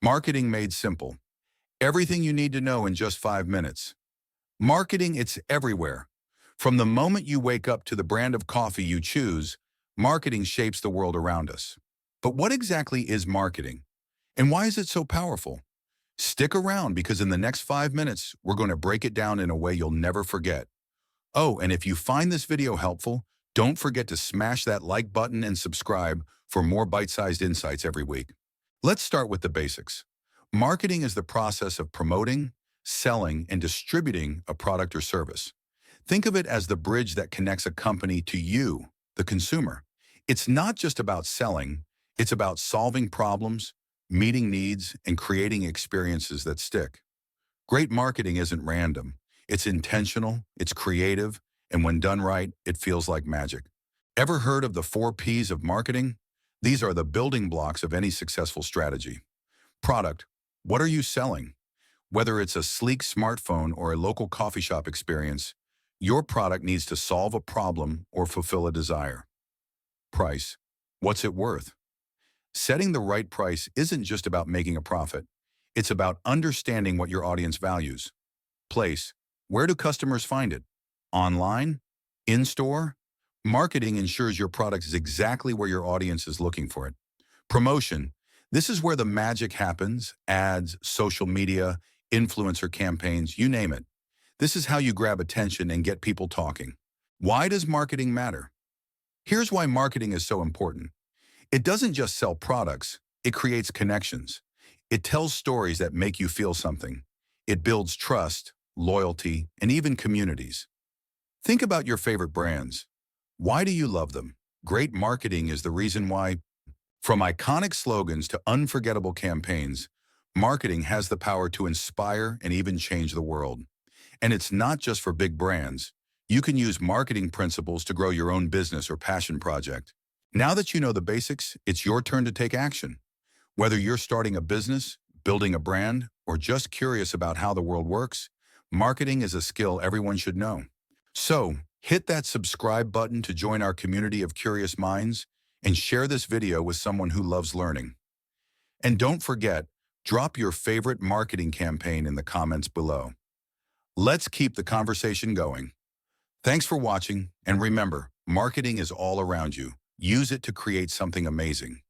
Marketing made simple. Everything you need to know in just 5 minutes. Marketing, it's everywhere. From the moment you wake up to the brand of coffee you choose, marketing shapes the world around us. But what exactly is marketing? And why is it so powerful? Stick around because in the next 5 minutes, we're going to break it down in a way you'll never forget. Oh, and if you find this video helpful, don't forget to smash that like button and subscribe for more bite-sized insights every week. Let's start with the basics. Marketing is the process of promoting, selling, and distributing a product or service. Think of it as the bridge that connects a company to you, the consumer. It's not just about selling, it's about solving problems, meeting needs, and creating experiences that stick. Great marketing isn't random. It's intentional, it's creative, and when done right, it feels like magic. Ever heard of the 4 Ps of marketing? These are the building blocks of any successful strategy. Product. What are you selling? Whether it's a sleek smartphone or a local coffee shop experience, your product needs to solve a problem or fulfill a desire. Price. What's it worth? Setting the right price isn't just about making a profit. It's about understanding what your audience values. Place. Where do customers find it? Online? In-store? Marketing ensures your product is exactly where your audience is looking for it. Promotion. This is where the magic happens. Ads, social media, influencer campaigns, you name it. This is how you grab attention and get people talking. Why does marketing matter? Here's why marketing is so important. It doesn't just sell products, it creates connections. It tells stories that make you feel something. It builds trust, loyalty, and even communities. Think about your favorite brands. Why do you love them? Great marketing is the reason why. From iconic slogans to unforgettable campaigns, marketing has the power to inspire and even change the world. And it's not just for big brands. You can use marketing principles to grow your own business or passion project. Now that you know the basics, it's your turn to take action. Whether you're starting a business, building a brand, or just curious about how the world works, marketing is a skill everyone should know. So, hit that subscribe button to join our community of curious minds and share this video with someone who loves learning. And don't forget, drop your favorite marketing campaign in the comments below. Let's keep the conversation going. Thanks for watching, and remember, marketing is all around you. Use it to create something amazing.